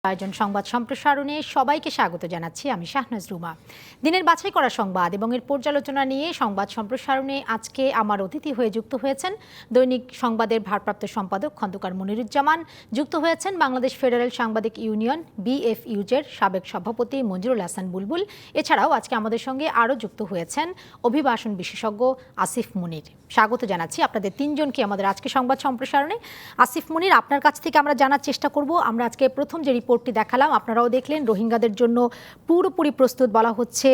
আয়োজন সংবাদ সম্প্রসারণে সবাইকে স্বাগত জানাচ্ছি আমি শাহনাজ রুমা। দিনের বাছাই করা সংবাদ এবং এর পর্যালোচনা নিয়ে সংবাদ সম্প্রসারণে আজকে আমার অতিথি হয়ে যুক্ত হয়েছেন দৈনিক সংবাদের ভারপ্রাপ্ত সম্পাদক খন্দকার মনিরুজ্জামান, যুক্ত হয়েছেন বাংলাদেশ ফেডারেল সাংবাদিক ইউনিয়ন বিএফইউজের সাবেক সভাপতি মঞ্জুরুল হাসান বুলবুল। এছাড়াও আজকে আমাদের সঙ্গে আরও যুক্ত হয়েছেন অভিবাসন বিশেষজ্ঞ আসিফ মুনির। স্বাগত জানাচ্ছি আপনাদের তিনজনকে আমাদের আজকে সংবাদ সম্প্রসারণে। আসিফ মুনির, আপনার কাছ থেকে আমরা জানার চেষ্টা করব, আমরা আজকে প্রথম যে রিপোর্টটি দেখালাম আপনারাও দেখলেন, রোহিঙ্গাদের জন্য পুরোপুরি প্রস্তুত বলা হচ্ছে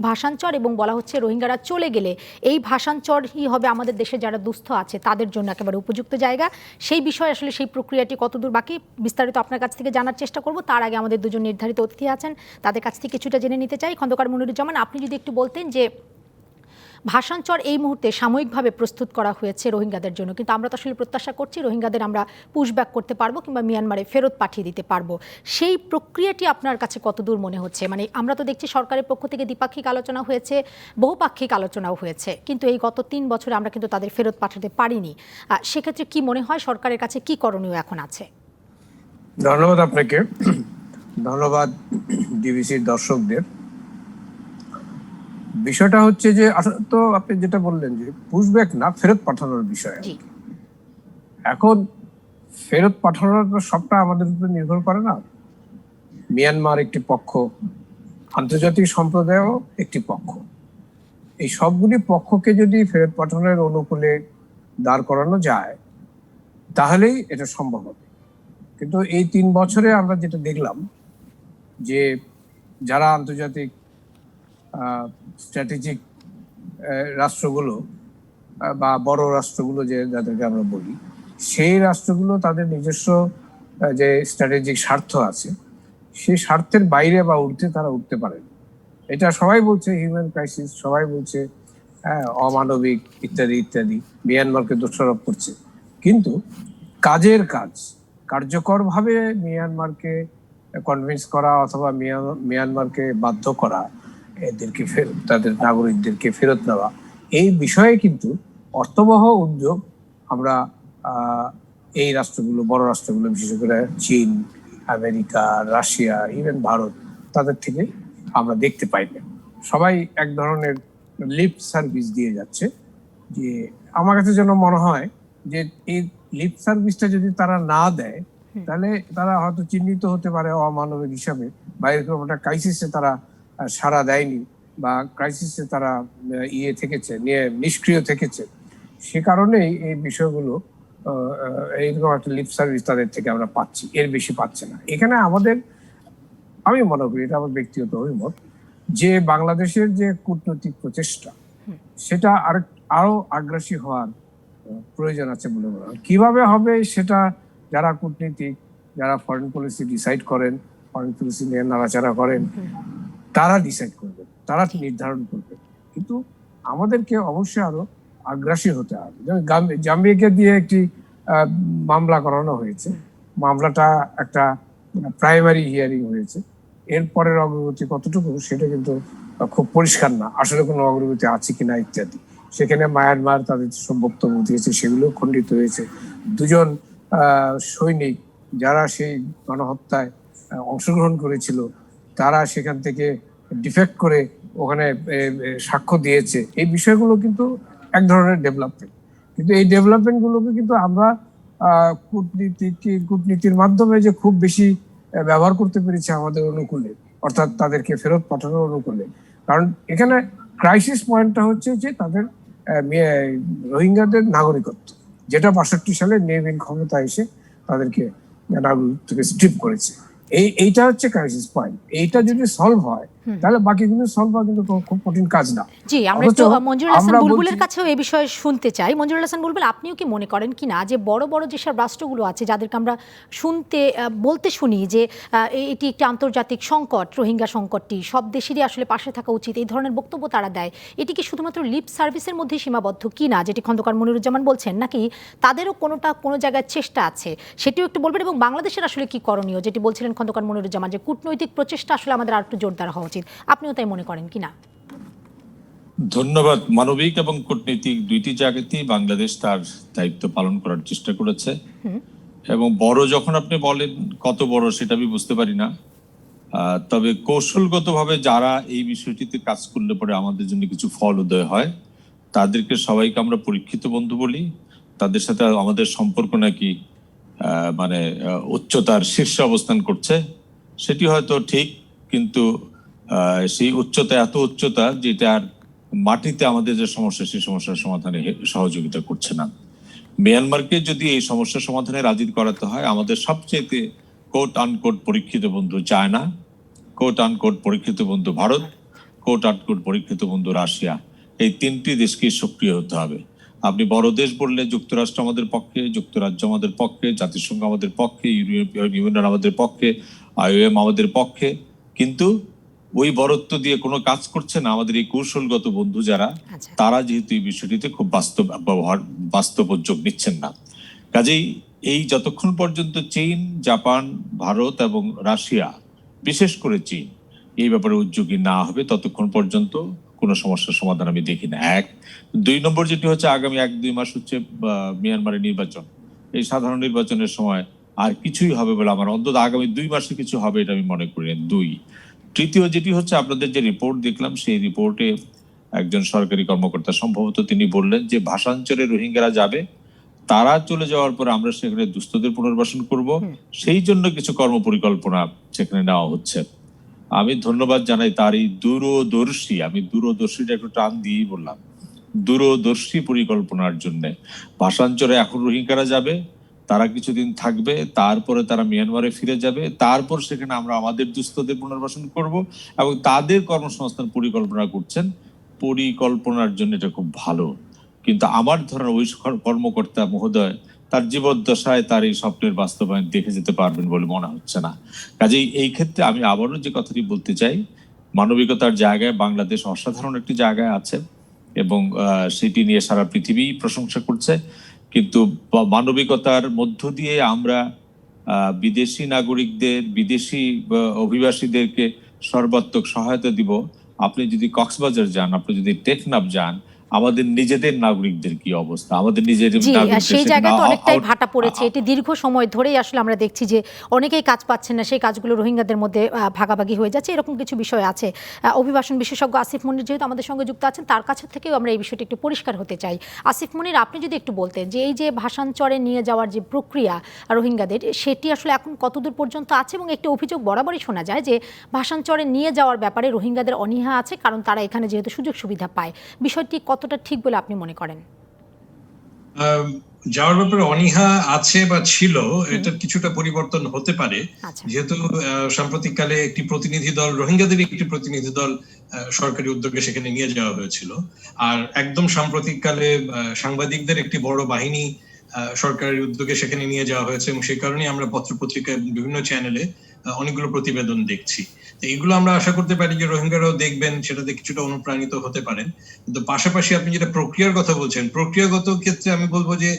ভাষাঞ্চর, এবং বলা হচ্ছে রোহিঙ্গারা চলে গেলে এই ভাষাঞ্চরই হবে আমাদের দেশে যারা দুস্থ আছে তাদের জন্য একেবারে উপযুক্ত জায়গা। সেই বিষয়ে আসলে সেই প্রক্রিয়াটি কতদূর বাকি বিস্তারিত আপনার কাছ থেকে জানার চেষ্টা করব। তার আগে আমাদের দুজন নির্ধারিত অতিথি আছেন, তাদের কাছ থেকে কিছুটা জেনে নিতে চাই। খন্দকার মনিরুজ্জামান, আপনি যদি একটু বলতেন যে ভাষাঞ্চর এই মুহূর্তে সাময়িকভাবে প্রস্তুত করা হয়েছে রোহিঙ্গাদের জন্য, কিন্তু আমরা তো আসলে প্রত্যাশা করছি রোহিঙ্গাদের আমরা পুশব্যাক করতে পারবো কিংবা মিয়ানমারে ফেরত পাঠিয়ে দিতে পারবো। সেই প্রক্রিয়াটি আপনার কাছে কতদূর মনে হচ্ছে? মানে আমরা তো দেখছি সরকারের পক্ষ থেকে দ্বিপাক্ষিক আলোচনা হয়েছে, বহুপাক্ষিক আলোচনাও হয়েছে, কিন্তু এই গত 3 বছরে আমরা কিন্তু তাদের ফেরত পাঠাতে পারিনি। সেক্ষেত্রে কি মনে হয় সরকারের কাছে কি করণীয় এখন আছে? ধন্যবাদ আপনাকে, ধন্যবাদ ডিবিসির দর্শকদের। বিষয়টা হচ্ছে যে আসলে তো আপনি যেটা বললেন যে পুশব্যাক না, ফেরত পাঠানোর বিষয়। এখন ফেরত পাঠানোর সবটা আমাদের উপর নির্ভর করে না। মিয়ানমার একটি পক্ষ, আন্তর্জাতিক সম্প্রদায়ও একটি পক্ষ। এই সবগুলি পক্ষকে যদি ফেরত পাঠানোর অনুকূলে দাঁড় করানো যায় তাহলেই এটা সম্ভব হবে। কিন্তু এই 3 বছরে আমরা যেটা দেখলাম যে যারা আন্তর্জাতিক স্ট্র্যাটেজিক রাষ্ট্রগুলো বা বড় রাষ্ট্রগুলো যে যাদেরকে আমরা বলি, সেই রাষ্ট্রগুলো তাদের নিজস্ব যে স্ট্র্যাটেজিক স্বার্থ আছে সেই স্বার্থের বাইরে বা ঊর্ধ্বে তারা উঠতে পারে। এটা সবাই বলছে হিউম্যান ক্রাইসিস, সবাই বলছে অমানবিক ইত্যাদি ইত্যাদি, মিয়ানমারকে দোষারোপ করছে। কিন্তু কাজের কাজ কার্যকরভাবে মিয়ানমারকে কনভিন্স করা অথবা মিয়ানমারকে বাধ্য করা এদেরকে ফেরত, তাদের নাগরিকদেরকে ফেরত নেওয়া, এই বিষয়ে কিন্তু অর্থবহ উদ্যোগ আমরা এই রাষ্ট্রগুলো, বড় রাষ্ট্রগুলো, বিশেষ করে চীন, আমেরিকা, রাশিয়া, ইভেন ভারত, তাদের থেকে আমরা দেখতে পাই না। সবাই এক ধরনের লিপ সার্ভিস দিয়ে যাচ্ছে। যে আমার কাছে যেন মনে হয় যে এই লিপ সার্ভিসটা যদি তারা না দেয় তাহলে তারা হয়তো চিহ্নিত হতে পারে অমানবিক হিসাবে, বা এরকম একটা ক্রাইসিসে তারা সাড়া দেয়নি বা ক্রাইসিসে তারা থেকেছে, নিষ্ক্রিয় থেকেছে। সে কারণেই এই বিষয়গুলো এইরকম একটা লিপ সার্ভিস তাদের থেকে আমরা পাচ্ছি, এর বেশি পাচ্ছে না। এখানে আমাদের, আমি মনে করি, এটা আমার ব্যক্তিগত অভিমত, যে বাংলাদেশের যে কূটনৈতিক প্রচেষ্টা সেটা আরো আগ্রাসী হওয়ার প্রয়োজন আছে বলে মনে হয়। কিভাবে হবে সেটা যারা কূটনীতিক, যারা ফরেন পলিসি ডিসাইড করেন, ফরেন পলিসি নিয়ে নাড়াচাড়া করেন, তারা ডিসাইড করবেন, তারা নির্ধারণ করবেন। কিন্তু আমাদেরকে অবশ্যই আরো আগ্রাসী হতে হবে। যেমন জাম্বিয়াকে দিয়ে একটি মামলা করানো হয়েছে, মামলাটা একটা প্রাইমারি হিয়ারিং হয়েছে, এরপরের অগ্রগতি কতটুকু সেটা কিন্তু খুব পরিষ্কার না, আসলে কোনো অগ্রগতি আছে কিনা ইত্যাদি। সেখানে মায়ানমার তাদের সব বক্তব্য দিয়েছে, সেগুলো খণ্ডিত হয়েছে। 2 জন সৈনিক যারা সেই গণহত্যায় অংশগ্রহণ করেছিল তারা সেখান থেকে ডিফেক্ট করে ওখানে সাক্ষ্য দিয়েছে। এই বিষয়গুলো কিন্তু এক ধরনের ডেভেলপমেন্ট, কিন্তু এই ডেভেলপমেন্ট গুলোকে কিন্তু আমরা কূটনীতির মাধ্যমে যে খুব বেশি ব্যবহার করতে পেরেছি আমাদের অনুকূলে, অর্থাৎ তাদেরকে ফেরত পাঠানোর অনুকূলে। কারণ এখানে ক্রাইসিস পয়েন্টটা হচ্ছে যে তাদের রোহিঙ্গাদের নাগরিকত্ব, যেটা 62 সালে নেভিন ক্ষমতা এসে তাদেরকে নাগরিক থেকে স্ট্রিপ করেছে। এইটা হচ্ছে ক্রাইসিস পয়েন্ট। এইটা যদি সলভ হয় তাহলে বাকিগুলো সলভ হওয়া কিন্তু খুব কঠিন কাজ না। জি, আমরা একটু মঞ্জুরুল হাসান বুলবুলের কাছেও এই বিষয়ে শুনতে চাই। মঞ্জুরুল হাসান বুলবুল, আপনিও কি মনে করেন কিনা যে বড় বড় যেসব রাষ্ট্রগুলো আছে যাদেরকে আমরা বলতে শুনি যে এটি একটি আন্তর্জাতিক সংকট, রোহিঙ্গা সংকটটি সব দেশেরই আসলে পাশে থাকা উচিত, এই ধরনের বক্তব্য তারা দেয়, এটি কি শুধুমাত্র লিপ সার্ভিসের মধ্যে সীমাবদ্ধ কিনা যেটি খন্দকার মনিরুজ্জামান বলছেন, নাকি তাদেরও কোনো জায়গায় চেষ্টা আছে সেটিও একটু বলবেন? এবং বাংলাদেশের আসলে কি করণীয়, যেটি বলছিলেন খন্দকার মনিরুজ্জামান যে কূটনৈতিক প্রচেষ্টা আসলে আমাদের আর একটু জোরদার হওয়া উচিত, আপনিও তাই মনে করেন কিনা? ধন্যবাদ। মানবিক এবং কূটনৈতিক দুইটি জায়গাতেই বাংলাদেশ তার দায়িত্ব পালন করার চেষ্টা করেছে এবং বড় যখন আপনি বলেন কত বড় সেটা আমি বুঝতে পারি না। তবে কৌশলগতভাবে যারা এই বিষয়টিতে কাজ করলে পরে আমাদের জন্য কিছু ফল উদয় হয়, তাদেরকে সবাইকে আমরা পরীক্ষিত বন্ধু বলি। তাদের সাথে আমাদের সম্পর্ক নাকি মানে উচ্চতার শীর্ষে অবস্থান করছে, সেটি হয়তো ঠিক, কিন্তু সেই উচ্চতা এত উচ্চতা যেটার মাটিতে আমাদের যে সমস্যা, সেই সমস্যার সমাধানে সহযোগিতা করছে না। মিয়ানমারকে যদি এই সমস্যার সমাধানে রাজি করাতে হয়, আমাদের সবচেয়ে কোট আনকোট পরীক্ষিত বন্ধু চায়না, কোট আনকোট পরীক্ষিত বন্ধু ভারত, কোট আনকোট পরীক্ষিত বন্ধু রাশিয়া, এই তিনটি দেশকে সক্রিয় হতে হবে। আপনি বড় দেশ বললে যুক্তরাষ্ট্র আমাদের পক্ষে, যুক্তরাজ্য আমাদের পক্ষে, জাতিসংঘ আমাদের পক্ষে, ইউরোপিয়ান ইউনিয়ন আমাদের পক্ষে, IOM আমাদের পক্ষে, কিন্তু ওই বরত্ব দিয়ে কোনো কাজ করছে না আমাদের এই কৌশলগত বন্ধু যারা, তারা যেহেতু এই বিষয়টিতে খুব বাস্তব উদ্যোগ নিচ্ছেন না। কাজেই এই যতক্ষণ পর্যন্ত চীন, জাপান, ভারত এবং রাশিয়া, বিশেষ করে চীন, এই ব্যাপারে উদ্যোগী না হবে ততক্ষণ পর্যন্ত কোনো সমস্যার সমাধান আমি দেখি না। 1 2 নম্বর যেটি হচ্ছে, আগামী 1-2 মাস হচ্ছে মিয়ানমারের নির্বাচন। এই সাধারণ নির্বাচনের সময় আর কিছুই হবে বলে আমার, অন্তত আগামী 2 মাসে কিছু হবে এটা আমি মনে করি না। 2 তৃতীয় যেটি হচ্ছে, আপনাদের যে রিপোর্ট দেখলাম সেই রিপোর্টে একজন সরকারি কর্মকর্তা সম্ভবত তিনি বললেন যে ভাষাঞ্চলে রোহিঙ্গারা যাবে, তারা চলে যাওয়ার পর আমরা সেখানে দুস্থদের পুনর্বাসন করব, সেই জন্য কিছু কর্ম পরিকল্পনা সেখানে নেওয়া হচ্ছে। আমি ধন্যবাদ জানাই তার এই দূরদর্শী, আমি দূরদর্শীটা একটু টান দিয়েই বললাম, দূরদর্শী পরিকল্পনার জন্য। ভাষাঞ্চলে এখন রোহিঙ্গারা যাবে, তারা কিছুদিন থাকবে, তারপরে তারা মিয়ানমারে ফিরে যাবে, তারপর সেখানে আমরা আমাদের দুস্থদের পুনর্বাসন করব এবং তাদের কর্মসংস্থান পরিকল্পনা করছেন। পরিকল্পনার জন্য এটা খুব ভালো, কিন্তু আমার ধরনের ওই কর্মকর্তা মহোদয় তার জীবদ্দশায় তার এই স্বপ্নের বাস্তবায়ন দেখে যেতে পারবেন বলে মনে হচ্ছে না। কাজেই এই ক্ষেত্রে আমি আবারও যে কথাটি বলতে চাই, মানবিকতার জায়গায় বাংলাদেশ অসাধারণ একটি জায়গায় আছে এবং সেটি নিয়ে সারা পৃথিবী প্রশংসা করছে, কিন্তু মানবিকতার মধ্য দিয়ে আমরা বিদেশি নাগরিকদের, বিদেশি অভিবাসীদেরকে সর্বাত্মক সহায়তা দিব। আপনি যদি কক্সবাজার যান, আপনি যদি টেকনাফ যান, আমাদের নিজেদের নাগরিকদের কি অবস্থা, আমাদের নিজেদের সেই জায়গায় তো অনেকটাই ভাটা পড়েছে। এটি দীর্ঘ সময় ধরেই আসলে আমরা দেখছি যে অনেকেই কাজ পাচ্ছেন না, সেই কাজগুলো রোহিঙ্গাদের মধ্যে ভাগাভাগি হয়ে যাচ্ছে, এরকম কিছু বিষয় আছে। অভিবাসন বিশেষজ্ঞ আসিফ মনির যেহেতু আমাদের সঙ্গে যুক্ত আছেন, তার কাছে থেকেও আমরা এই বিষয়টি একটু পরিষ্কার হতে চাই। আসিফ মনির, আপনি যদি একটু বলতেন যে এই যে ভাষাঞ্চরে নিয়ে যাওয়ার যে প্রক্রিয়া রোহিঙ্গাদের, সেটি আসলে এখন কতদূর পর্যন্ত আছে, এবং একটি অভিযোগ বরাবরই শোনা যায় যে ভাষাঞ্চরে নিয়ে যাওয়ার ব্যাপারে রোহিঙ্গাদের অনীহা আছে, কারণ তারা এখানে যেহেতু সুযোগ সুবিধা পায়। বিষয়টি কতটা ঠিক বলে আপনি মনে করেন? যাওয়ার ব্যাপারে অনীহা আছে বা ছিল, এটা কিছুটা পরিবর্তন হতে পারে, যেহেতু সাম্প্রতিককালে একটি প্রতিনিধি দল, রোহিঙ্গাদের একটি প্রতিনিধি দল সরকারি উদ্যোগে সেখানে নিয়ে যাওয়া হয়েছিল। আর একদম সাম্প্রতিককালে সাংবাদিকদের একটি বড় বাহিনী সরকারি উদ্যোগে সেখানে নিয়ে যাওয়া হয়েছে, এবং সেই কারণেই আমরা পত্রপত্রিকায় বিভিন্ন চ্যানেলে অনেকগুলো প্রতিবেদন দেখছি। এইগুলো আমরা আশা করতে পারি যে রোহিঙ্গারাও দেখবেন, সেটাতে কিছুটা অনুপ্রাণিত হতে পারেন। কিন্তু পাশাপাশি আপনি যেটা প্রক্রিয়ার কথা বলছেন, প্রক্রিয়াগত ক্ষেত্রে আমি বলবো যে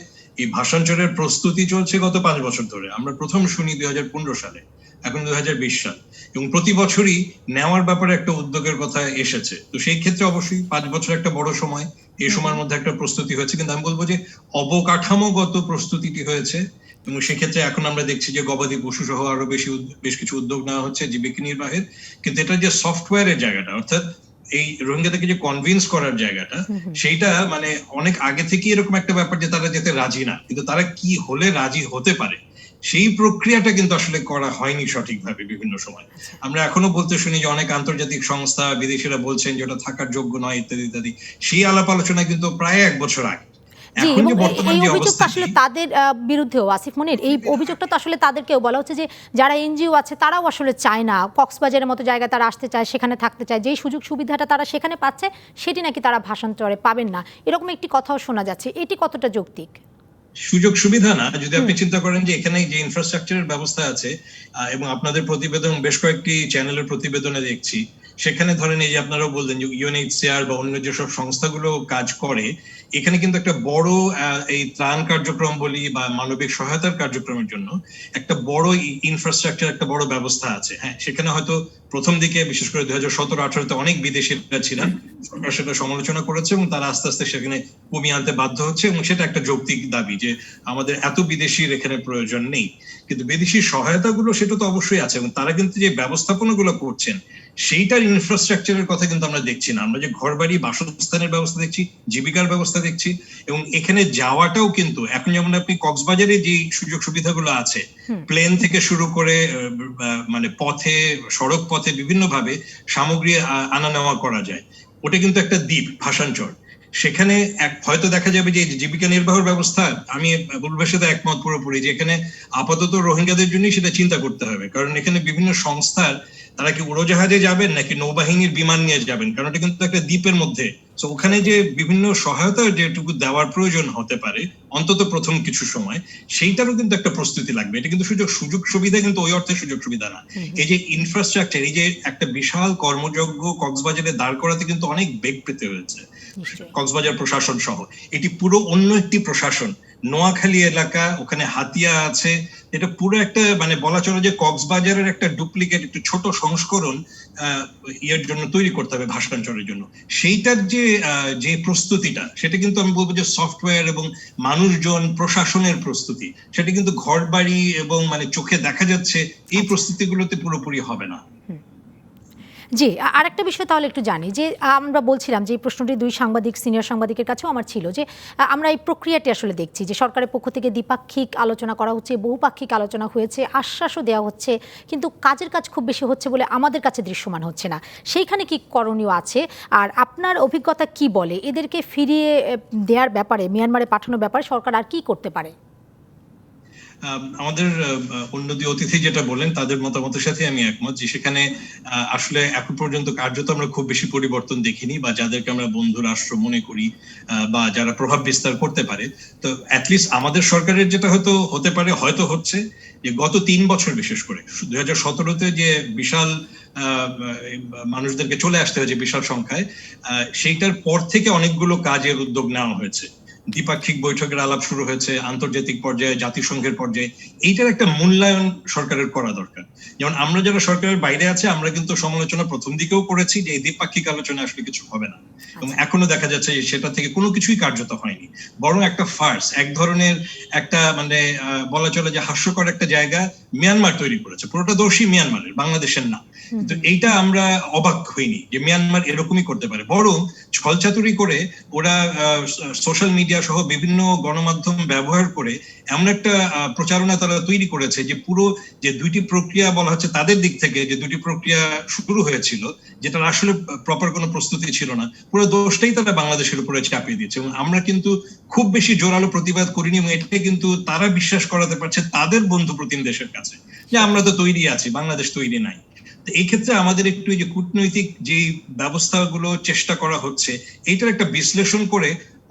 এই ভাষাঞ্চলের প্রস্তুতি চলছে গত 5 বছর ধরে। আমরা প্রথম শুনি 2015 সালে, এখন 2020 সাল, এবং প্রতি বছরই নেওয়ার ব্যাপারে একটা উদ্যোগের কথা এসেছে। তো সেই ক্ষেত্রে অবশ্যই 5 বছর একটা বড় সময়, এই সময়ের মধ্যে একটা প্রস্তুতি হয়েছে, কিন্তু আমি বলবো যে অবকাঠামোগত প্রস্তুতিটি হয়েছে। এবং সেক্ষেত্রে এখন আমরা দেখছি যে গবাদি পশু সহ আরো বেশ কিছু উদ্যোগ নেওয়া হচ্ছে জীবিকা নির্বাহের। কিন্তু এটা যে সফটওয়্যারের জায়গাটা, অর্থাৎ এই রোহিঙ্গাদেরকে যে কনভিন্স করার জায়গাটা, সেইটা মানে অনেক আগে থেকে এরকম একটা ব্যাপার যে তারা যেতে রাজি না, কিন্তু তারা কি হলে রাজি হতে পারে, সেই প্রক্রিয়াটা কিন্তু আসলে করা হয়নি সঠিকভাবে বিভিন্ন সময়। আমরা এখনো বলতে শুনি যে অনেক আন্তর্জাতিক সংস্থা, বিদেশিরা বলছেন যে ওটা থাকার যোগ্য নয় ইত্যাদি ইত্যাদি। সেই আলাপ আলোচনা কিন্তু প্রায় 1 বছর আগে। জি, এবং এই অভিযোগটা আসলে তাদের বিরুদ্ধেও, আসিফ মনির, এই অভিযোগটা তো আসলে তাদেরকেও বলা হচ্ছে যে যারা এনজিও আছে তারাও আসলে চায় না, কক্সবাজারের মতো জায়গায় তারা আসতে চায়, সেখানে থাকতে চায়, যেই সুযোগ সুবিধাটা তারা সেখানে পাচ্ছে সেটি নাকি তারা ভাষান্তরে পাবেন না, এরকম একটি কথাও শোনা যাচ্ছে। এটি কতটা যৌক্তিক? সুযোগ সুবিধা না, যদি আপনি চিন্তা করেন যে এখানে যে ইনফ্রাস্ট্রাকচারের ব্যবস্থা আছে, এবং আপনাদের প্রতিবেদন, বেশ কয়েকটি চ্যানেলের প্রতিবেদনে দেখছি, সেখানে ধরেন এই যে আপনারাও বললেন যে UNHCR বা অন্য যেসব সংস্থাগুলো কাজ করে, এখানে কিন্তু একটা বড় এই ত্রাণ কার্যক্রম বলি বা মানবিক সহায়তার কার্যক্রমের জন্য একটা বড় ইনফ্রাস্ট্রাকচার, একটা বড় ব্যবস্থা আছে। হ্যাঁ, সেখানে হয়তো প্রথম দিকে বিশেষ করে 2017-18-তে অনেক বিদেশিরা ছিলেন, সরকার সেটা সমালোচনা করেছে এবং তারা আস্তে আস্তে সেখানে কমিয়ে আনতে বাধ্য হচ্ছে, এবং সেটা একটা যৌক্তিক দাবি যে আমাদের এত বিদেশির এখানে প্রয়োজন নেই। কিন্তু বিদেশি সহায়তাগুলো সেটা তো অবশ্যই আছে, এবং তারা কিন্তু যে ব্যবস্থাপনাগুলো করছেন সেইটার ইনফ্রাস্ট্রাকচারের কথা কিন্তু আমরা দেখছি না। আমরা যে ঘরবাড়ি, বাসস্থানের ব্যবস্থা দেখছি, জীবিকার ব্যবস্থা দেখছি, এবং এখানে যাওয়াটাও কিন্তু এখন যেমন আপনি কক্সবাজারে যে সুযোগ সুবিধাগুলো আছে, প্লেন থেকে শুরু করে মানে পথে, সড়ক পথে বিভিন্ন ভাবে সামগ্রী আনা নেওয়া করা যায়। ওটা কিন্তু একটা দ্বীপ, ভাষাঞ্চল। সেখানে হয়তো দেখা যাবে যে জীবিকা নির্বাহের ব্যবস্থা, আমি বুলবের সাথে একমত পুরোপুরি যে এখানে আপাতত রোহিঙ্গাদের জন্যই সেটা চিন্তা করতে হবে, কারণ এখানে বিভিন্ন সংস্থার, তারা কি উড়োজাহাজে যাবেন নাকি নৌবাহিনীর বিমান নিয়ে যাবেন, কারণ এটা কিন্তু একটা দ্বীপের মধ্যে। তো ওখানে যে বিভিন্ন সহায়তা যেটুকু দেওয়ার প্রয়োজন হতে পারে অন্তত প্রথম কিছু সময়, সেইটারও কিন্তু একটা প্রস্তুতি লাগবে। এটা কিন্তু সুযোগ সুবিধা কিন্তু ওই অর্থে সুযোগ সুবিধা না। এই যে ইনফ্রাস্ট্রাকচার, এই যে একটা বিশাল কর্মযজ্ঞ কক্সবাজারে দাঁড় করাতে কিন্তু অনেক বেগ পেতে হয়েছে কক্সবাজার প্রশাসন সহ। এটি পুরো অন্য একটি প্রশাসন। নোয়াখালী এলাকা, ওখানে হাতিয়া আছে, এটা পুরো একটা মানে বলা চলে যে কক্সবাজারের একটা ডুপ্লিকেট, একটু ছোট সংস্করণ ইয়ের জন্য তৈরি করতে হবে, ভাষাঞ্চলের জন্য। সেইটার যে প্রস্তুতিটা, সেটা কিন্তু আমি বলবো যে সফটওয়্যার এবং মানুষজন, প্রশাসনের প্রস্তুতি, সেটা কিন্তু ঘর বাড়ি এবং মানে চোখে দেখা যাচ্ছে এই প্রস্তুতিগুলোতে পুরোপুরি হবে না। জি, আরেকটা বিষয় তাহলে একটু জানি যে আমরা বলছিলাম যে এই প্রশ্নটি দুই সাংবাদিক, সিনিয়র সাংবাদিকের কাছেও আমার ছিল যে আমরা এই প্রক্রিয়াটি আসলে দেখছি যে সরকারের পক্ষ থেকে দ্বিপাক্ষিক আলোচনা করা হচ্ছে, বহুপাক্ষিক আলোচনা হয়েছে, আশ্বাসও দেওয়া হচ্ছে, কিন্তু কাজের কাজ খুব বেশি হচ্ছে বলে আমাদের কাছে দৃশ্যমান হচ্ছে না। সেইখানে কি করণীয় আছে, আর আপনার অভিজ্ঞতা কি বলে এদেরকে ফিরিয়ে দেওয়ার ব্যাপারে, মিয়ানমারে পাঠানোর ব্যাপারে সরকার আর কি করতে পারে? আমাদের অন্য দুই অতিথি যেটা বলেন তাদের মতামতের সাথে আমি একমত যে সেখানে আসলে এখন পর্যন্ত কার্যত আমরা খুব বেশি পরিবর্তন দেখিনি, বা যাদেরকে আমরা বন্ধু রাষ্ট্র মনে করি বা যারা প্রভাব বিস্তার করতে পারে। তো অ্যাটলিস্ট আমাদের সরকারের যেটা হতে পারে, হয়তো হচ্ছে যে গত 3 বছর বিশেষ করে 2017-তে যে বিশাল মানুষদেরকে চলে আসতে হয়েছে বিশাল সংখ্যায়, সেইটার পর থেকে অনেকগুলো কাজের উদ্যোগ নেওয়া হয়েছে। দ্বিপাক্ষিক বৈঠকের আলাপ শুরু হয়েছে, আন্তর্জাতিক পর্যায়ে, জাতিসংঘের পর্যায়ে। এইটার একটা মূল্যায়ন সরকারের করা দরকার। যেমন আমরা যারা সরকারের বাইরে আছে, আমরা কিন্তু সমালোচনা প্রথম দিকেও করেছি যে এই দ্বিপাক্ষিক আলোচনা আসলে কিছু হবে না, এবং এখনো দেখা যাচ্ছে যে সেটা থেকে কোনো কিছুই কার্যত হয়নি। বরং একটা ফার্স, এক ধরনের একটা মানে বলা চলে যে হাস্যকর একটা জায়গা মিয়ানমার তৈরি করেছে। পুরোটা দোষী মিয়ানমারের, বাংলাদেশের না। কিন্তু এইটা আমরা অবাক হইনি যে মিয়ানমার এরকমই করতে পারে, বরং ছলচাতুরি করে ওরা সোশ্যাল মিডিয়া সহ বিভিন্ন গণমাধ্যম ব্যবহার করে এমন একটা প্রচারণা তারা তৈরি করেছে যে পুরো যে দুইটি প্রক্রিয়া বলা হচ্ছে তাদের দিক থেকে, যে দুটি প্রক্রিয়া শুরু হয়েছিল যেটা আসলে প্রপার কোনো প্রস্তুতি ছিল না, পুরো দোষটাই তারা বাংলাদেশের উপরে চাপিয়ে দিচ্ছে। এবং আমরা কিন্তু খুব বেশি জোরালো প্রতিবাদ করিনি, এবং এটা কিন্তু তারা বিশ্বাস করাতে পারছে তাদের বন্ধু প্রতিম দেশের কাছে যে আমরা তো তৈরি আছি, বাংলাদেশ তৈরি নাই। এই ক্ষেত্রে আমাদের একটু যে কূটনৈতিক যে ব্যবস্থাগুলো চেষ্টা করা হচ্ছে, এইটার একটা বিশ্লেষণ করে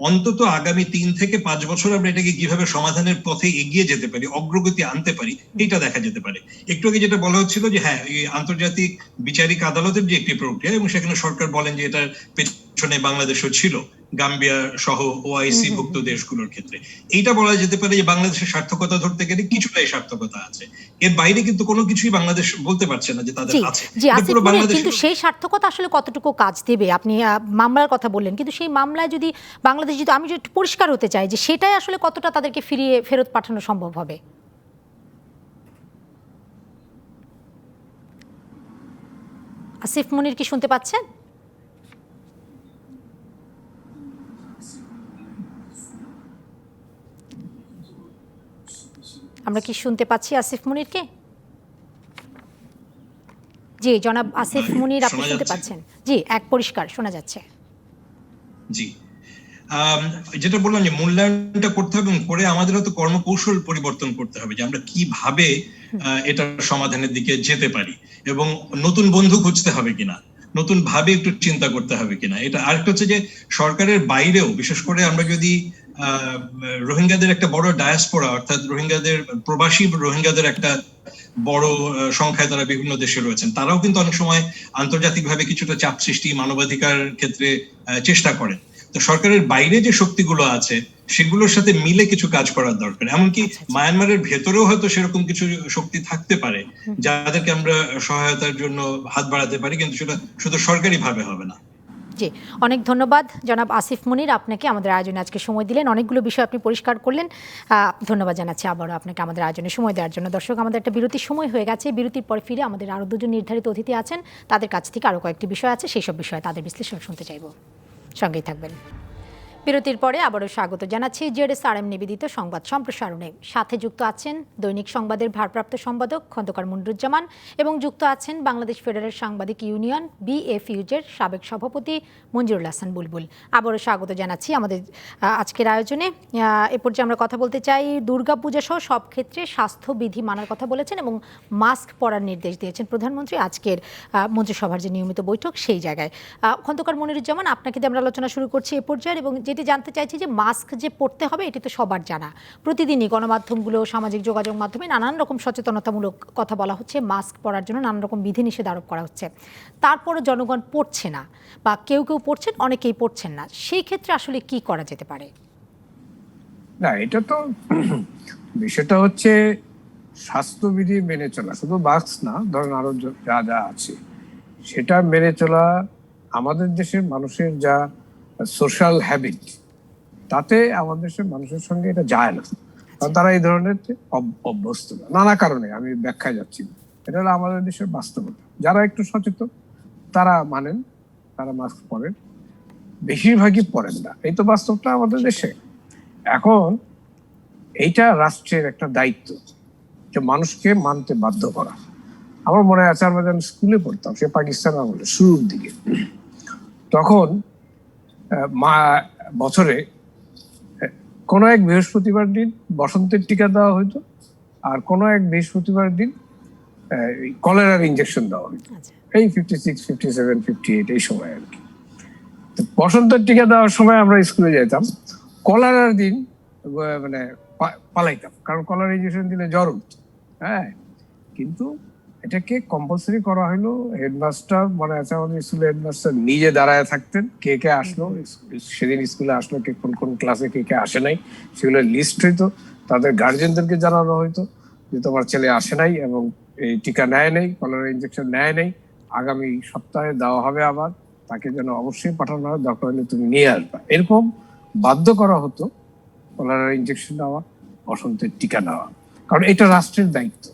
অন্তত আগামী 3 থেকে 5 বছর আমরা এটাকে কিভাবে সমাধানের পথে এগিয়ে যেতে পারি, অগ্রগতি আনতে পারি, এটা দেখা যেতে পারে। একটু আগে যেটা বলা হচ্ছিল যে হ্যাঁ, এই আন্তর্জাতিক বিচারিক আদালতের যে একটি প্রক্রিয়া, এবং সেখানে সরকার বলেন যে এটার পেছনে বাংলাদেশও ছিল, গাম্বিয়া সহ ওআইসি ভুক্ত দেশগুলোর ক্ষেত্রে। এইটা বলা যেতে পারে যে বাংলাদেশের সার্থকতা ধরতে গেলে কিছুটাই সার্থকতা আছে, এর বাইরে কিন্তু কোনো কিছুই বাংলাদেশ বলতে পারছে না যে তাদের আছে। কিন্তু সেই সার্থকতা আসলে কতটুকু কাজ দেবে? আপনি মামলার কথা বললেন, কিন্তু সেই মামলায় যদি বাংলাদেশ, যদি আমি একটু পরিষ্কার হতে চাই যে সেটাই আসলে কতটা তাদেরকে ফেরত পাঠানো সম্ভব হবে? আসিফ মুনির কি শুনতে পাচ্ছেন? আমরা কি শুনতে পাচ্ছি আসিফ মুনিরকে? জি, জনাব আসিফ মুনির, আপনি শুনতে পাচ্ছেন? জি, এক পরিষ্কার শোনা যাচ্ছে। জি, যেটা বললাম যে মূল্যায়নটা করতে হবে, এবং করে আমাদের হয়তো কর্মকৌশল পরিবর্তন করতে হবে যে আমরা কিভাবে এটার সমাধানের দিকে যেতে পারি, এবং নতুন বন্ধু খুঁজতে হবে কিনা, নতুন ভাবে একটু চিন্তা করতে হবে কিনা। এটা আরেকটা হচ্ছে যে সরকারের বাইরেও, বিশেষ করে আমরা যদি রোহিঙ্গাদের একটা বড় ডায়াসপোরা, অর্থাৎ রোহিঙ্গাদের, প্রবাসী রোহিঙ্গাদের একটা বড় সংখ্যায় তারা বিভিন্ন দেশে রয়েছেন, তারাও কিন্তু অনেক সময় আন্তর্জাতিকভাবে কিছুটা চাপ সৃষ্টি, মানবাধিকার ক্ষেত্রে চেষ্টা করেন। তো সরকারের বাইরে যে শক্তিগুলো আছে সেগুলোর সাথে মিলে কিছু কাজ করার দরকার। এমনকি মায়ানমারের ভেতরেও হয়তো সেরকম কিছু শক্তি থাকতে পারে যাদেরকে আমরা সহায়তার জন্য হাত বাড়াতে পারি, কিন্তু সেটা শুধু সরকারি ভাবে হবে না। জি, অনেক ধন্যবাদ জনাব আসিফ মুনির, আপনাকে আমাদের আয়োজনে আজকে সময় দিলেন, অনেকগুলো বিষয় আপনি পরিষ্কার করলেন। ধন্যবাদ জানাচ্ছি আবারও আপনাকে আমাদের আয়োজনে সময় দেওয়ার জন্য। দর্শক, আমাদের একটা বিরতির সময় হয়ে গেছে। বিরতির পর ফিরে আমাদের আরও দুজন নির্ধারিত অতিথি আছেন, তাদের কাছ থেকে আরও কয়েকটি বিষয় আছে, সেই সব বিষয়ে তাদের বিশ্লেষণ শুনতে চাইব। সঙ্গেই থাকবেন। বিরতির পরে আবারও স্বাগত জানাচ্ছি জেডএসআরএম নিবেদিত সংবাদ সম্প্রসারণে। সাথে যুক্ত আছেন দৈনিক সংবাদের ভারপ্রাপ্ত সম্পাদক খন্দকার মনিরুজ্জামান এবং যুক্ত আছেন বাংলাদেশ ফেডারেল সাংবাদিক ইউনিয়ন বিএফইউজের সাবেক সভাপতি মঞ্জুরুল হাসান বুলবুল। আবারও স্বাগত জানাচ্ছি আমাদের আজকের আয়োজনে। এ পর্যায়ে আমরা কথা বলতে চাই, দুর্গাপূজা সহ সব ক্ষেত্রে স্বাস্থ্যবিধি মানার কথা বলেছেন এবং মাস্ক পরার নির্দেশ দিয়েছেন প্রধানমন্ত্রী আজকের মন্ত্রিসভার যে নিয়মিত বৈঠক সেই জায়গায়। খন্দকার মনিরুজ্জামান, আপনাকে দিয়ে আমরা আলোচনা শুরু করছি এ পর্যায়ে, এবং যেটি জানতে চাইছি যে মাস্ক যে পরতে হবে এটি তো সবার জানা, প্রতিদিনই গণমাধ্যমগুলো সামাজিক যোগাযোগ মাধ্যমে নানান রকম সচেতনতামূলক কথা বলা হচ্ছে, মাস্ক পরার জন্য নানান রকম বিধিনিষেধ আরোপ করা হচ্ছে, তারপরও জনগণ পড়ছে না, বা কেউ কেউ পড়ছেন, অনেকেই পড়ছেন না। সেই ক্ষেত্রে আসলে কি করা যেতে পারে? না, এটা তো বিষয়টা হচ্ছে স্বাস্থ্যবিধি মেনে চলা, শুধু মাস্ক না, ধরেন আরো যা যা আছে সেটা মেনে চলা। আমাদের দেশের মানুষের যা সোশ্যাল হ্যাবিট, তাতে আমাদের দেশের মানুষের সঙ্গে এটা যায় না, কারণ তারা এই ধরনের অভ্যস্ত না, নানা কারণে, আমি ব্যাখ্যায় যাচ্ছি না। এটা হলো আমাদের দেশের বাস্তবতা। যারা একটু সচেতন তারা মানেন, তারা মাস্ক পরেন, বেশিরভাগই পরেন না। এই তো বাস্তবটা আমাদের দেশে। এখন এইটা রাষ্ট্রের একটা দায়িত্ব যে মানুষকে মানতে বাধ্য করা। আমার মনে আছে আমরা যখন স্কুলে পড়তাম, সে পাকিস্তান আমলে শুরুর দিকে, তখন বছরে কোনো এক বৃহস্পতিবার দিন বসন্তের টিকা দেওয়া হইতো, আর কোনো এক বৃহস্পতিবার দিন কলেরার ইঞ্জেকশন দেওয়া হইতো। এই 56, 57, 58 এই সময় আর কি। বসন্তের টিকা দেওয়ার সময় আমরা স্কুলে যেতাম, কলেরার দিন মানে পালাইতাম, কারণ কলেরা ইঞ্জেকশন দিলে জ্বর উঠত। হ্যাঁ, কিন্তু এটাকে কম্পালসারি করা হলো। হেডমাস্টার, মনে আছে আমাদের স্কুলের হেডমাস্টার নিজে দাঁড়ায় থাকতেন, কে কে আসলো সেদিন স্কুলে, আসলো কে, কোন কোন ক্লাসে কে কে আসে নাই, সেগুলো লিস্ট হইতো। তাদের গার্জেনদেরকে জানানো হইতো যে তোমার ছেলে আসে নাই এবং এই টিকা নেয় নেই, কলেরা ইঞ্জেকশন নেয় নেই, আগামী সপ্তাহে দেওয়া হবে আবার, তাকে যেন অবশ্যই পাঠানো হয়, দরকার হলে তুমি নিয়ে আসবা। এরকম বাধ্য করা হতো কলেরা ইঞ্জেকশন নেওয়া, বসন্তের টিকা নেওয়া, কারণ এটা রাষ্ট্রের দায়িত্ব।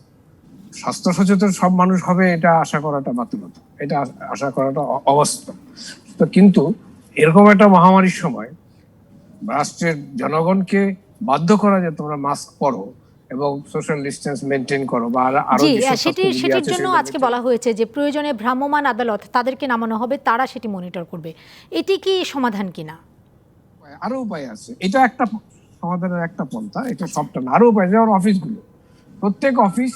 স্বাস্থ্য সচেতন সব মানুষ হবে এটা আশা করাটা বাতুলতা, এটা আশা করাটা অবাস্তব। তো কিন্তু এরকম একটা মহামারীর সময় রাষ্ট্রের জনগণকে বাধ্য করা যে তোমরা মাস্ক পরো এবং সোশ্যাল ডিস্টেন্স মেনটেন করো, বা আরো সেটির জন্য আজকে বলা হয়েছে যে প্রয়োজনে ভ্রাম্যমাণ আদালত তাদেরকে নামানো হবে, তারা সেটি মনিটর করবে। এটি কি সমাধান কিনা? আরো উপায় আছে, এটা একটা সমাধানের একটা পন্থা, এটা সবটা না। আরো উপায়, যেমন অফিসগুলো, প্রত্যেক অফিস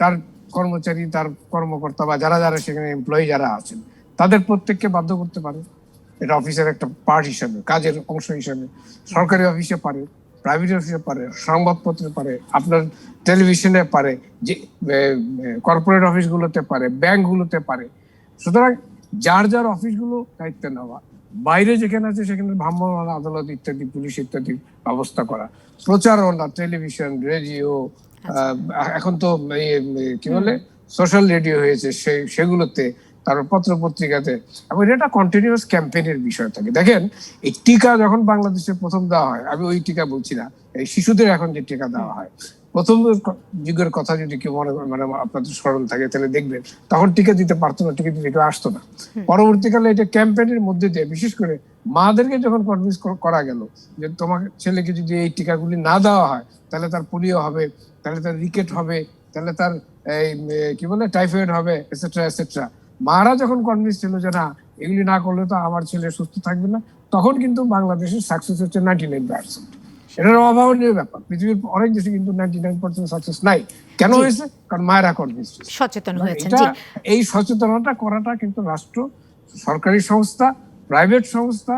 তার কর্মচারী, তার কর্মকর্তা বা যারা যারা সেখানে এমপ্লয়ি যারা আছেন, তাদের প্রত্যেককে বাধ্য করতে পারে। এটা অফিসের একটা পার্ট হিসাবে, কাজের অংশ হিসাবে। সরকারি অফিসে পারে, প্রাইভেট অফিসে পারে, সংবাদপত্রে পারে, আপনার টেলিভিশনে পারে, যে কর্পোরেট অফিসগুলোতে পারে, ব্যাংকগুলোতে পারে। সুতরাং যার যার অফিসগুলো দায়িত্ব নেওয়া, বাইরে যেখানে আছে সেখানে ভ্রাম্যমাণ আদালত ইত্যাদি, পুলিশ ইত্যাদি ব্যবস্থা করা, প্রচারণা, টেলিভিশন, রেডিও, এখন তো কি বলে সোশ্যাল রেডিও হয়েছে, সেগুলোতে, তারপর পত্র পত্রিকাতে, এবং এটা কন্টিনিউয়াস ক্যাম্পেইনের বিষয় থাকে। দেখেন, এই টিকা যখন বাংলাদেশে প্রথম দেওয়া হয়, আমি ওই টিকা বলছি না, এই শিশুদের এখন যে টিকা দেওয়া হয়, প্রথম যুগের কথা যদি কেউ মানে আপনাদের স্মরণ থাকে তাহলে দেখবেন, তখন টিকা দিতে পারতো না, টিকা দিতে কেউ আসতো না। পরবর্তীকালে এটা ক্যাম্পেইনের মধ্যে দিয়ে, বিশেষ করে মাদেরকে যখন কনভিন্স করা গেল যে তোমার ছেলেকে যদি এই টিকাগুলি না দেওয়া হয় তাহলে তার পোলিও হবে, তাহলে তার রিকেট হবে, তাহলে তার এই কি বলে টাইফয়েড হবে, এটসেট্রা এটসেট্রা। মারা যখন কনভিন্স ছিল যে না, এগুলি না করলে তো আমার ছেলে সুস্থ থাকবে না, তখন কিন্তু বাংলাদেশের সাকসেস হচ্ছে 99%। এটার অভাবনীয় ব্যাপার, পৃথিবীর অনেক দেশে কিন্তু 99% সাকসেস নাই। কেন হয়েছে? কারণ মায়েরা কনভিন্স সচেতন হয়েছে। এই সচেতনতা করাটা কিন্তু রাষ্ট্র, সরকারি সংস্থা, প্রাইভেট সংস্থা,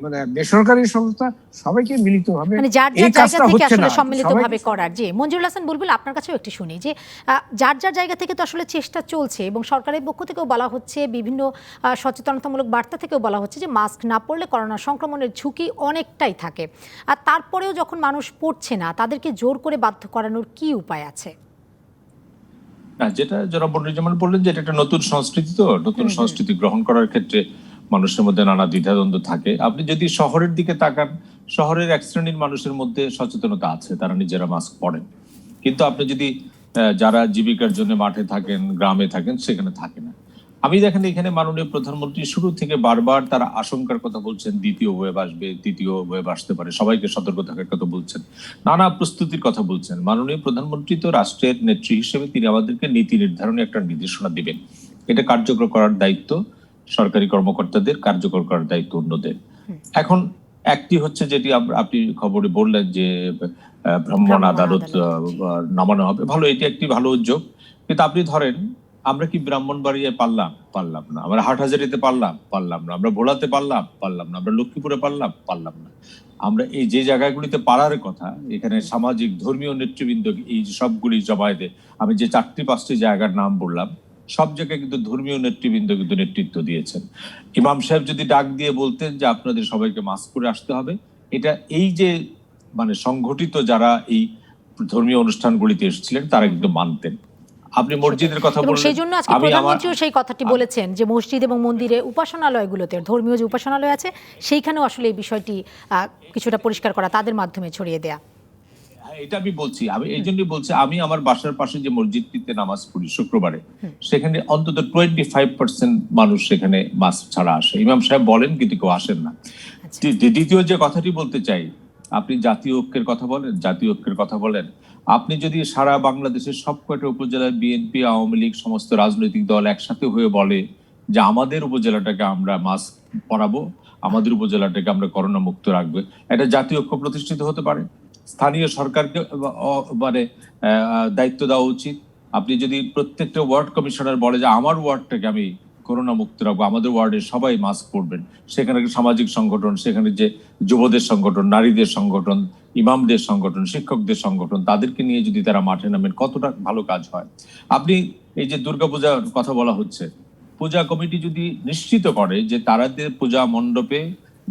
মানে বেসরকারি সংস্থা সবাইকে মিলিতভাবে মানে যার এই যার জায়গা কাজটা থেকে হচ্ছে আসলে না। সম্মিলিতভাবে করার। জি, মঞ্জুরুল হাসান বুলবুল, আপনার কাছেও একটু শুনি যে যার যার জায়গা থেকে তো আসলে চেষ্টা চলছে এবং সরকারের পক্ষ থেকেও বলা হচ্ছে, বিভিন্ন সচেতনতামূলক বার্তা থেকেও বলা হচ্ছে যে মাস্ক না পরলে করোনা সংক্রমণের ঝুঁকি অনেকটাই থাকে। আর তারপরেও যখন মানুষ পড়ছে না, তাদেরকে জোর করে বাধ্য করানোর কি উপায় আছে? না, যেটা জনাব মনিরুজ্জামান বললেন যে এটা একটা নতুন সংস্কৃতি, তো নতুন সংস্কৃতি গ্রহণ করার ক্ষেত্রে মানুষের মধ্যে নানা দ্বিধাদ্বন্দ্ব থাকে। আপনি যদি শহরের দিকে তাকান, শহরের এক শ্রেণীর মানুষের মধ্যে সচেতনতা আছে, তারা নিজেরা মাস্ক পরেন। কিন্তু আপনি যদি যারা জীবিকার জন্য মাঠে থাকেন, গ্রামে থাকেন, সেখানে থাকে না। আমি দেখেন এখানে মাননীয় প্রধানমন্ত্রী শুরু থেকে বারবার তারা আশঙ্কার কথা বলছেন, দ্বিতীয় ওয়েভ আসবে, তৃতীয় ওয়েভ আসতে পারে, সবাইকে সতর্ক থাকার কথা বলছেন, নানা প্রস্তুতির কথা বলছেন। মাননীয় প্রধানমন্ত্রী তো রাষ্ট্রের নেত্রী হিসেবে তিনি আমাদেরকে নীতি নির্ধারণে একটা নির্দেশনা দিবেন। এটা কার্যকর করার দায়িত্ব সরকারি কর্মকর্তাদের, কার্যকর করার দায়িত্ব অন্যদের। এখন একটি হচ্ছে যেটি আপনি খবরে বললেন যে ভ্রাম্যমাণ আদালত নামানো হবে, ভালো, এটি একটি ভালো উদ্যোগ। কিন্তু আপনি ধরেন, আমরা কি ব্রাহ্মণবাড়িয়ায় পারলাম না। আমরা হাটহাজারীতে পারলাম না। আমরা ভোলাতে পারলাম না। আমরা লক্ষ্মীপুরে পারলাম না। আমরা এই যে জায়গাগুলিতে পারার কথা, এখানে সামাজিক ধর্মীয় নেতৃবৃন্দ এই যে সবগুলি জমায়েতে, আমি যে 4-5টি জায়গার নাম বললাম, সব জায়গায় কিন্তু ধর্মীয় নেতৃবৃন্দ কিন্তু নেতৃত্ব দিয়েছেন। ইমাম সাহেব যদি ডাক দিয়ে বলতেন যে আপনাদের সবাইকে মাস্ক পরে আসতে হবে, এটা এই যে মানে সংগঠিত যারা এই ধর্মীয় অনুষ্ঠানগুলিতে এসেছিলেন তারা কিন্তু মানতেন। আপনি মসজিদের কথা বললেন, সেই জন্য আজকে প্রধানমন্ত্রীও সেই কথাটি বলেছেন যে মসজিদ এবং মন্দিরে, উপাসনালয়গুলোতে, ধর্মীয় যে উপাসনালয় আছে সেইখানেও আসলে এই বিষয়টি কিছুটা পরিষ্কার করা, তাদের মাধ্যমে ছড়িয়ে দেয়া। এটা আমি বলছি, আমি এই জন্যই বলছি, আমি আমার বাসার পাশে যে মসজিদটিতে নামাজ পড়ি শুক্রবারে, সেখানে অন্তত 25% মানুষ সেখানে মাস্ক ছাড়া আসে। ইমাম সাহেব বলেন কিন্তু কেউ আসেন না। দ্বিতীয় যে কথাটি বলতে চাই, আপনি জাতীয় ঐক্যের কথা বলেন, আপনি যদি সারা বাংলাদেশের সবকটা উপজেলার বিএনপি, আওয়ামী লীগ, সমস্ত রাজনৈতিক দল একসাথে হয়ে বলে যে আমাদের উপজেলাটাকে আমরা মাস্ক পরাবো, আমাদের উপজেলাটাকে আমরা করোনা মুক্ত রাখবো, এটা জাতীয় ঐক্য প্রতিষ্ঠিত হতে পারে। স্থানীয় সরকারকে মানে দায়িত্ব দেওয়া উচিত। আপনি যদি প্রত্যেকটা ওয়ার্ড কমিশনার বলে যে আমার ওয়ার্ডটাকে আমি করোনা মুক্ত রাখবো, আমাদের ওয়ার্ডে সবাই মাস্ক পরবেন, সেখানে সামাজিক সংগঠন, সেখানে যে যুবদের সংগঠন, নারীদের সংগঠন, ইমামদের সংগঠন, শিক্ষকদের সংগঠন, তাদেরকে নিয়ে যদি তারা মাঠে নামেন, কতটা ভালো কাজ হয়। আপনি এই যে দুর্গাপূজার কথা বলা হচ্ছে, পূজা কমিটি যদি নিশ্চিত করে যে তারাদের পূজা মণ্ডপে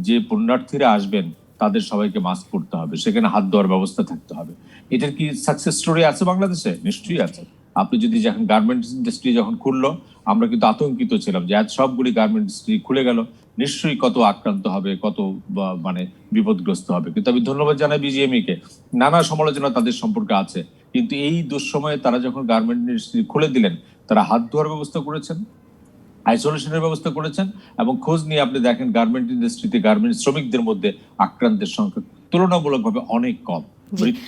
যে পুণ্যার্থীরা আসবেন তাদের সবাইকে মাস্ক পরতে হবে, সেখানে হাত ধোয়ার ব্যবস্থা থাকতে হবে, এটার কি সাকসেস স্টোরি আছে বাংলাদেশে? নিশ্চয়ই আছে। আপনি যদি যখন গার্মেন্টস ইন্ডাস্ট্রি যখন খুললো, আমরা কিন্তু আতঙ্কিত ছিলাম যে আজ সবগুলি গার্মেন্ট ইন্ডাস্ট্রি খুলে গেল, নিশ্চয়ই কত আক্রান্ত হবে, কত মানে বিপদগ্রস্ত হবে। কিন্তু আমি ধন্যবাদ জানাই বিজিএমই কে, নানা সমালোচনা তাদের সম্পর্কে আছে, কিন্তু এই দুঃসময়ে তারা যখন গার্মেন্ট ইন্ডাস্ট্রি খুলে দিলেন, তারা হাত ধোয়ার ব্যবস্থা করেছেন, আইসোলেশনের ব্যবস্থা করেছেন, এবং খোঁজ নিয়ে আপনি দেখেন গার্মেন্ট ইন্ডাস্ট্রিতে গার্মেন্ট শ্রমিকদের মধ্যে আক্রান্তের সংখ্যা তুলনামূলকভাবে অনেক কম।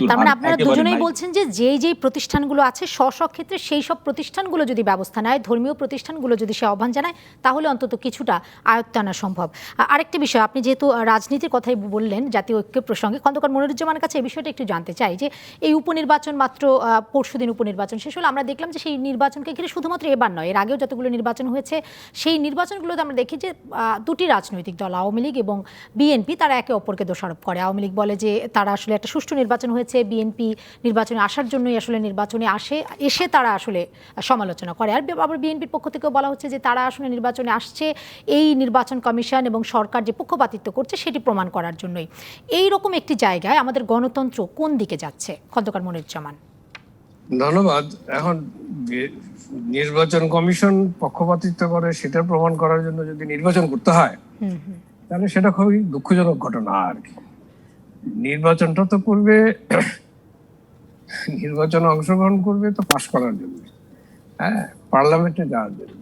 তার মানে আপনারা দুজনেই বলছেন যে যেই প্রতিষ্ঠানগুলো আছে স্ব ক্ষেত্রে সেই সব প্রতিষ্ঠানগুলো যদি ব্যবস্থা নেয়, ধর্মীয় প্রতিষ্ঠানগুলো যদি সে আহ্বান জানায়, তাহলে অন্তত কিছুটা আয়ত্তে আনা সম্ভব। আরেকটি বিষয়, আপনি যেহেতু রাজনীতির কথাই বললেন জাতীয় ঐক্যের প্রসঙ্গে, খন্দকার মনিরুজ্জামানের কাছে এই বিষয়টা একটু জানতে চাই যে এই উপনির্বাচন, মাত্র পরশুদিন উপনির্বাচন শেষ হলো, আমরা দেখলাম যে সেই নির্বাচনকে ঘিরে শুধুমাত্র এবার নয়, এর আগেও যতগুলো নির্বাচন হয়েছে সেই নির্বাচনগুলোতে আমরা দেখি যে দুটি রাজনৈতিক দল, আওয়ামী লীগ এবং বিএনপি, তারা একে অপরকে দোষারোপ করে। আওয়ামী লীগ বলে যে তারা আসলে একটা সুষ্ঠু নির্বাচন হয়েছে, বিএনপি নির্বাচনে আসার জন্যই আসলে নির্বাচনে এসে তারা আসলে সমালোচনা করে। আর আবার বিএনপির পক্ষ থেকেও বলা হচ্ছে যে তারা আসলে নির্বাচনে আসছে এই নির্বাচন কমিশন এবং সরকার যে পক্ষপাতিত্ব করছে সেটি প্রমাণ করার জন্যই। এই রকম একটি জায়গায় আমাদের গণতন্ত্র কোন দিকে যাচ্ছে, খন্দকার মনিরুজ্জামান? ধন্যবাদ। এখন নির্বাচন কমিশন পক্ষপাতিত্ব করে সেটা প্রমাণ করার জন্য যদি নির্বাচন করতে হয়, তাহলে সেটা খুবই দুঃখজনক ঘটনা। আর কি, নির্বাচনটা তো করবে, নির্বাচনে অংশগ্রহণ করবে তো পাশ করার জন্য, হ্যাঁ, পার্লামেন্টে যাওয়ার জন্য।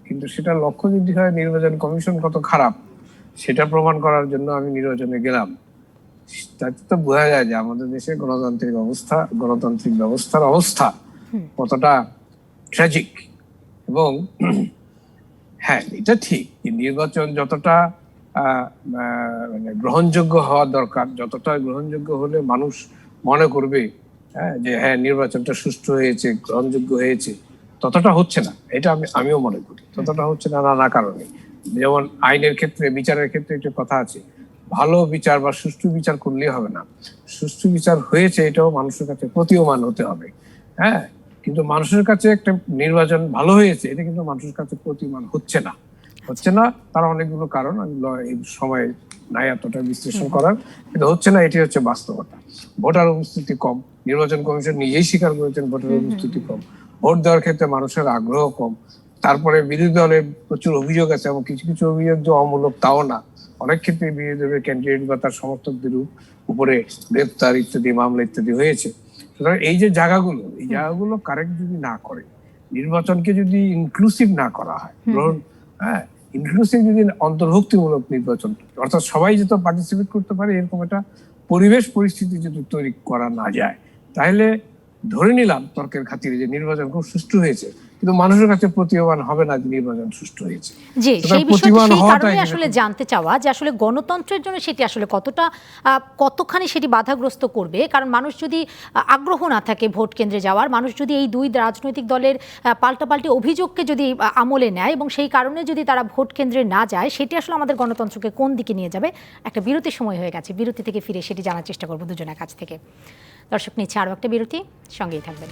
কিন্তু সেটা লক্ষ্য যদি হয় নির্বাচন কমিশন কত খারাপ, সেটা প্রমাণ করার জন্য আমি নির্বাচনে গেলাম, তাতে তো বোঝা যায় যে আমাদের দেশে গণতান্ত্রিক ব্যবস্থার অবস্থা কতটা ট্র্যাজিক। এবং হ্যাঁ, এটা ঠিক, নির্বাচন যতটা মানে গ্রহণযোগ্য হওয়া দরকার, যতটা গ্রহণযোগ্য হলে মানুষ মনে করবে যে হ্যাঁ নির্বাচনটা সুষ্ঠু হয়েছে, গ্রহণযোগ্য হয়েছে, ততটা হচ্ছে না। এটা আমিও মনে করি, ততটা হচ্ছে না নানা কারণে। যেমন আইনের ক্ষেত্রে, বিচারের ক্ষেত্রে একটা কথা আছে, ভালো বিচার বা সুষ্ঠু বিচার করলেই হবে না, সুষ্ঠু বিচার হয়েছে এটাও মানুষের কাছে প্রতীয়মান হতে হবে। হ্যাঁ, কিন্তু মানুষের কাছে একটা নির্বাচন ভালো হয়েছে এটা কিন্তু মানুষের কাছে প্রতীয়মান হচ্ছে না। তার অনেকগুলো কারণ, আমি এই সময় নাই এতটা বিশ্লেষণ করার, কিন্তু হচ্ছে না, এটি হচ্ছে বাস্তবতা। ভোটার উপস্থিতি কম, নির্বাচন কমিশন নিজেই স্বীকার করেছেন ভোটার উপস্থিতি কম, ভোট দেওয়ার ক্ষেত্রে মানুষের আগ্রহ কম। তারপরে বিরোধী দলের প্রচুর অভিযোগ আছে, এবং কিছু কিছু অভিযোগ যে অমূলক তাও না, অনেক ক্ষেত্রে বিরোধী দলের ক্যান্ডিডেট বা তার সমর্থকদের উপরে গ্রেপ্তার ইত্যাদি মামলা ইত্যাদি হয়েছে। সুতরাং এই যে জায়গাগুলো কারেক্ট যদি না করে, নির্বাচনকে যদি ইনক্লুসিভ না করা হয়, হ্যাঁ ইনক্লুসিভ যদি অন্তর্ভুক্তিমূলক নির্বাচন, অর্থাৎ সবাই যাতে পার্টিসিপেট করতে পারে এরকম একটা পরিবেশ পরিস্থিতি যদি তৈরি করা না যায়, তাহলে ধরে নিলাম তর্কের খাতিরে যে নির্বাচন খুব সুষ্ঠু হয়েছে, কিন্তু মানুষের কাছে প্রতীয়মান হবে না যে নির্বাচন সুষ্ঠু হয়েছে। জি, সেই কারণে আসলে জানতে চাওয়া যে আসলে গণতন্ত্রের জন্য সেটি আসলে কতখানি সেটি বাধাগ্রস্ত করবে। কারণ মানুষ যদি আগ্রহ না থাকে ভোট কেন্দ্রে যাওয়ার, মানুষ যদি এই দুই রাজনৈতিক দলের পাল্টাপাল্টি অভিযোগকে যদি আমলে নেয় এবং সেই কারণে যদি তারা ভোট কেন্দ্রে না যায়, সেটি আসলে আমাদের গণতন্ত্রকে কোন দিকে নিয়ে যাবে। একটা বিরতির সময় হয়ে গেছে, বিরতি থেকে ফিরে সেটি জানার চেষ্টা করবো দুজনের কাছ থেকে। দর্শক, নিচ্ছে আরও একটা বিরতি, সঙ্গেই থাকবেন।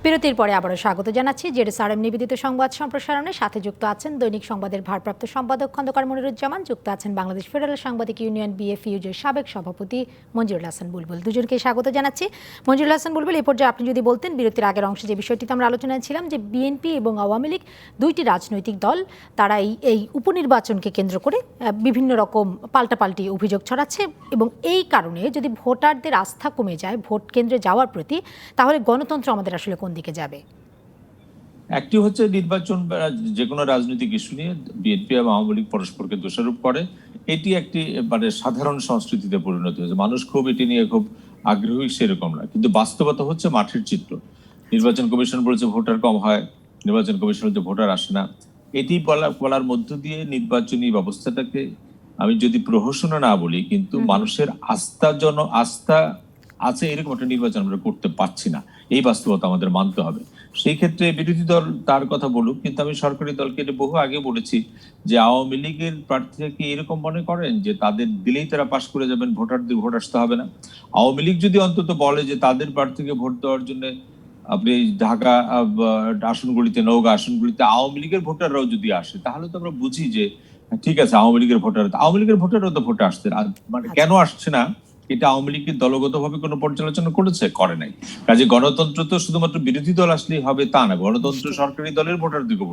বিরতির পরে আবারও স্বাগত জানাচ্ছি জেরুসালেম নিবেদিত সংবাদ সম্প্রসারণের সাথে যুক্ত আছেন দৈনিক সংবাদের ভারপ্রাপ্ত সম্পাদক খন্দকার মনিরুজ্জামান, যুক্ত আছেন বাংলাদেশ ফেডারেল সাংবাদিক ইউনিয়ন বিএফইউজের সাবেক সভাপতি মঞ্জুরুল হাসান বুলবুল। দুজনকে স্বাগত জানাচ্ছি। মঞ্জুরুল হাসান বুলবুল, এই পর্যায়ে আপনি যদি বলতেন, বিরতির আগের অংশে যে বিষয়টিতে আমরা আলোচনায় ছিলাম যে বিএনপি এবং আওয়ামী লীগ দুইটি রাজনৈতিক দল, তারা এই উপনির্বাচনকে কেন্দ্র করে বিভিন্ন রকম পাল্টাপাল্টি অভিযোগ ছড়াচ্ছে, এবং এই কারণে যদি ভোটারদের আস্থা কমে যায় ভোট কেন্দ্রে যাওয়ার প্রতি, তাহলে গণতন্ত্র আমাদের আসলে কোন দিকে যাবে? একটি হচ্ছে নির্বাচন, যে কোনো রাজনৈতিক ইস্যু নিয়ে বিএনপি এবং আওয়ামী লীগ পরস্পরকে দোষারোপ করে, এটি একটি সাধারণ সংস্কৃতিতে পরিণত হয়েছে। মানুষ খুব এটি নিয়ে খুব আগ্রহী সেরকম না, কিন্তু বাস্তবতা হচ্ছে মাঠের চিত্র। নির্বাচন কমিশন বলেছে ভোটার কম হয়, নির্বাচন কমিশন বলছে ভোটার আসে না। এটি বলার মধ্য দিয়ে নির্বাচনী ব্যবস্থাটাকে আমি যদি প্রহসন না বলি, কিন্তু মানুষের আস্থা আছে এরকম একটা নির্বাচন আমরা করতে পারছি না, এই বাস্তবতা আমাদের মানতে হবে। সেই ক্ষেত্রে বিরোধী দল তার কথা বলুক, কিন্তু আমি সরকারি দলকে বহু আগে বলেছি যে আওয়ামী লীগের প্রার্থীরা কি এরকম মনে করেন যে তাদের দিলেই তারা পাশ করে যাবেন, ভোটারদের ভোট আসতে হবে না? আওয়ামী লীগ যদি অন্তত বলে যে তাদের প্রার্থীকে ভোট দেওয়ার জন্য আপনি ঢাকা আসনগুলিতে, নওগাঁ আসনগুলিতে আওয়ামী লীগের ভোটাররাও যদি আসে, তাহলে তো আমরা বুঝি যে ঠিক আছে, আওয়ামী লীগের ভোটাররাও তো ভোটে আসছে। কেন আসছে না, এটা আওয়ামী লীগের দলগতভাবে কোনো পর্যালোচনা করে নাই। কাজে গণতন্ত্র তো শুধুমাত্র বিরোধী দল আসলেই হবে তা না, গণতন্ত্র সরকারি দলের ভোটারদেরকে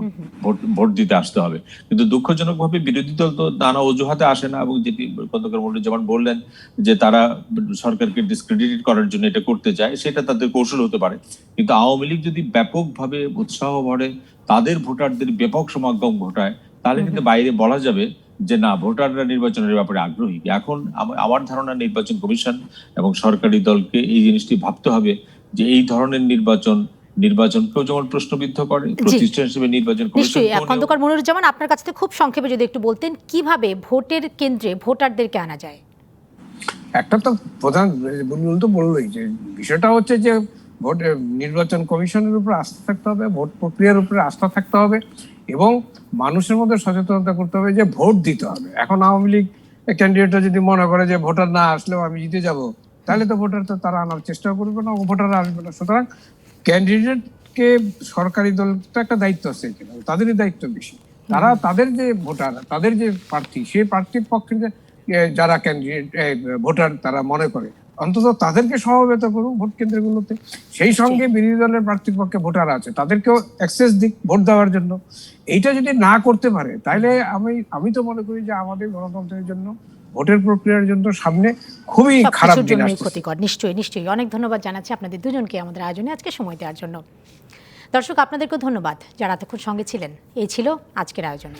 ভোট দিতে আসতে হবে। কিন্তু দুঃখজনকভাবে বিরোধী দল তো নানা অজুহাতে আসে না, এবং যেটি খন্দকার মনিরুজ্জামান বললেন যে তারা সরকারকে ডিসক্রেডিট করার জন্য এটা করতে চায়, সেটা তাদের কৌশল হতে পারে। কিন্তু আওয়ামী লীগ যদি ব্যাপকভাবে উৎসাহ ভরে তাদের ভোটারদের ব্যাপক সমাগম ঘটায়, তাহলে কিন্তু বাইরে বলা যাবে যে না, ভোটাররা নির্বাচনের ব্যাপারে আগ্রহী। এখন আমার ধারণা নির্বাচন কমিশন এবং সরকারি দলকে এই জিনিসটি ভাবতে হবে যে এই ধরনের নির্বাচনকেও যেমন প্রশ্নবিদ্ধ করে, প্রতিষ্ঠান হিসেবে নির্বাচন কমিশন। খন্দকার মনিরুজ্জামান, আপনার কাছ থেকে খুব সংক্ষেপে যদি একটু বলতেন, কিভাবে ভোটের কেন্দ্রে ভোটারদেরকে আনা যায়? একটা তো প্রধান বুলবুল তো বললোই যে বিষয়টা হচ্ছে যে নির্বাচন কমিশনের উপর আস্থা থাকতে হবে, ভোট প্রক্রিয়ার উপরে আস্থা থাকতে হবে, এবং মানুষের মধ্যে সচেতনতা করতে হবে যে ভোট দিতে হবে। এখন আওয়ামী লীগ ক্যান্ডিডেটরা যদি মনে করে যে ভোটার না আসলেও আমি জিতে যাব, তাহলে তো ভোটার তো তারা আনার চেষ্টা করবে না, ভোটাররা আসবে না। সুতরাং ক্যান্ডিডেটকে সরকারি দল তো একটা দায়িত্ব আছে, তাদেরই দায়িত্ব বেশি। তারা তাদের যে ভোটার, তাদের যে প্রার্থী, সেই প্রার্থীর পক্ষে যারা ক্যান্ডিডেট ভোটার তারা মনে করে, অন্তত তাদেরকে সমবেত করুক ভোট কেন্দ্রগুলোতে। সেই সঙ্গে বিরোধী দলের প্রার্থীর পক্ষে ভোটার আছে, তাদেরকেও অ্যাক্সেস দিক ভোট দেওয়ার জন্য। এইটা যদি না করতে পারে, তাহলে আমি তো মনে করি যে আমাদের গণতন্ত্রের জন্য, ভোটের প্রক্রিয়ার জন্য সামনে খুবই খারাপ দিন আসছে। ক্ষতিকর। নিশ্চয়ই অনেক ধন্যবাদ জানাচ্ছি আপনাদের দুজনকে আমাদের আয়োজনে আজকে সময় দেওয়ার জন্য। দর্শক, আপনাদেরকেও ধন্যবাদ যারা এতক্ষণ সঙ্গে ছিলেন। এই ছিল আজকের আয়োজন।